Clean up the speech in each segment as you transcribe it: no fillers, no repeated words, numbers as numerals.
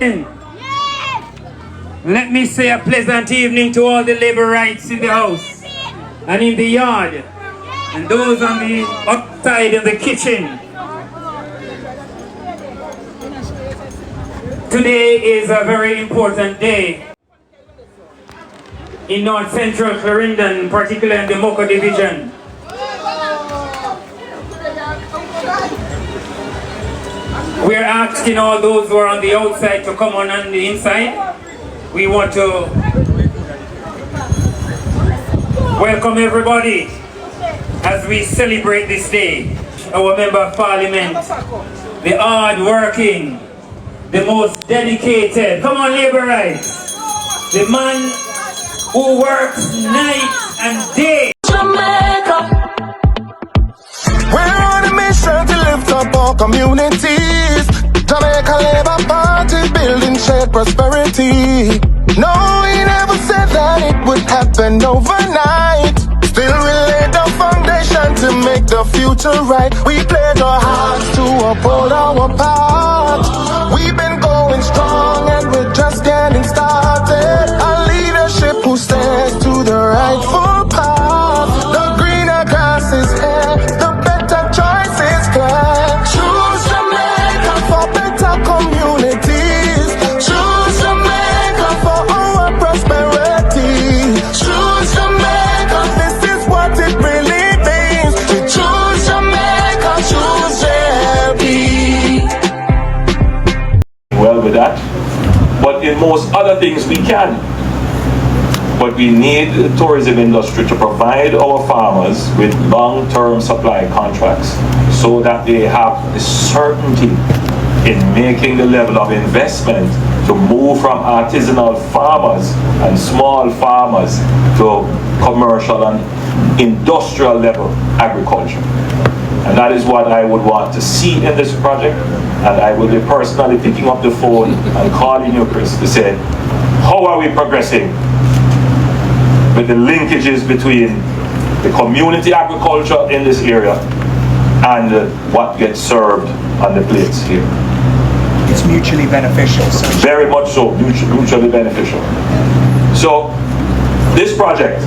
Let me say a pleasant evening to all the Labourites in the house and in the yard and those on the outside in the kitchen. Today is a very important day in North Central Clarendon, particularly in the Moko Division. We're asking all those who are on the outside to come on the inside. We want to welcome everybody as we celebrate this day. Our Member of Parliament, the hard-working, the most dedicated, come on Labourites, the man who works night and day. Jamaica. We're on a mission to lift up our communities. Jamaica Labour Party building shared prosperity. No, we never said that it would happen overnight. Still we laid the foundation to make the future right. We pledge our hearts to uphold our part. We've been going strong and we're just getting started. A leadership who stands to the rightful path. The greener grass is here, the better choice is clear. Choose Jamaica for better communities. Choose Jamaica for our prosperity. Choose Jamaica, this is what it really means. To choose Jamaica, choose JB. Well with that, but in most other things we can. But we need the tourism industry to provide our farmers with long-term supply contracts so that they have the certainty in making the level of investment to move from artisanal farmers and small farmers to commercial and industrial level agriculture. And that is what I would want to see in this project. And I will be personally picking up the phone and calling you, Chris, to say, how are we progressing with the linkages between the community agriculture in this area and what gets served on the plates here. It's mutually beneficial. So very much so, mutually beneficial. So, this project,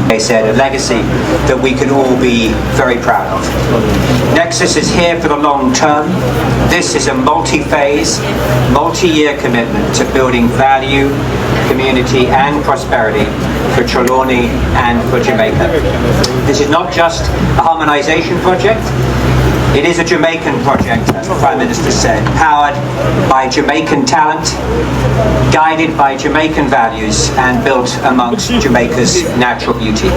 they said, a legacy that we can all be very proud of. Nexus is here for the long term. This is a multi-phase, multi-year commitment to building value, community and prosperity for Trelawny and for Jamaica. This is not just a harmonization project. It is a Jamaican project, as the Prime Minister said, powered by Jamaican talent, guided by Jamaican values, and built amongst Jamaica's natural beauty.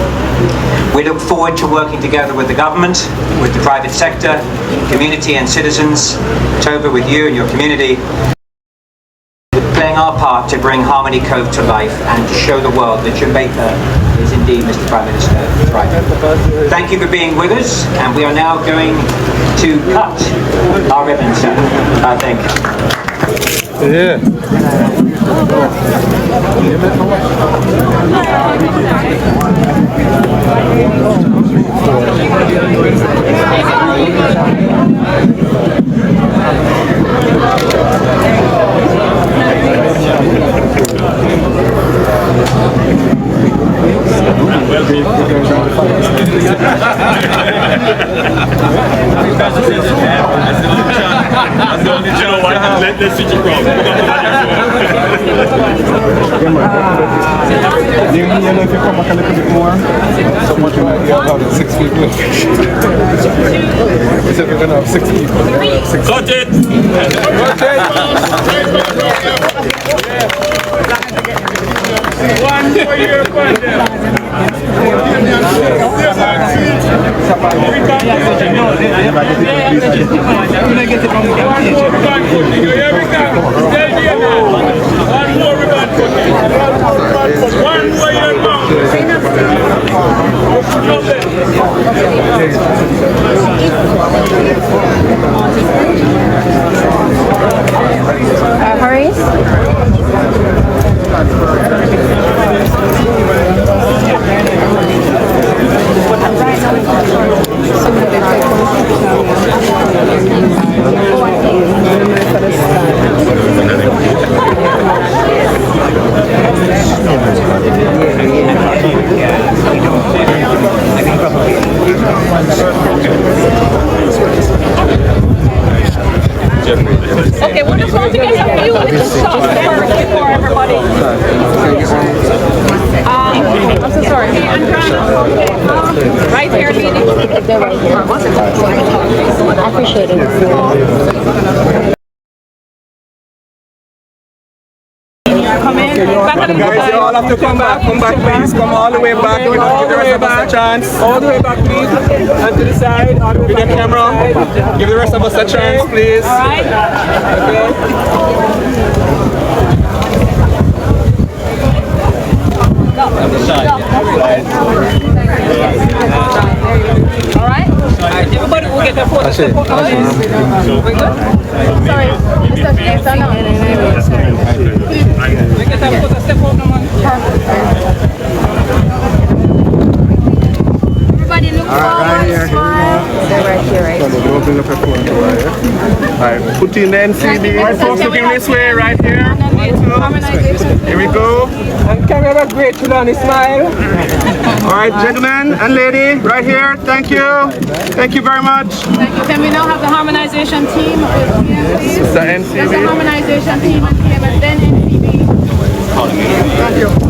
We look forward to working together with the government, with the private sector, community and citizens, Toba, with you and your community, playing our part to bring Harmony Cove to life and to show the world that Jamaica is indeed, Mr. Prime Minister, thriving. Thank you for being with us, and we are now going to cut our ribbons, I think. Yeah. Let's switch it around. You know, if you come back a little bit more, so much you might have about 6 people. We said we're going to have 6 people. Got it! One more year for them. Horace? just want to get some few little shots for everybody. I'm so sorry. Right here, meeting. They're right here. I appreciate it. Guys, you all have to come back, please. Come all the way back. Give the rest of us a chance. All the way back, please. And to the side. With the camera. Give the rest of us a chance, please. All right. All right. Everybody will get their photo. We're good? Sorry. We get their photo. Step over, man. Everybody look forward, smile. They're right here, right? Alright, put in the NCB. Alright, folks, looking this way, right here. Here we go. And can we have a great Trelawny smile? Alright, gentlemen and lady, right here. Thank you. Thank you very much. Thank you. Can we now have the harmonization team? The NCB. There's a harmonization team and then NCB. Thank you.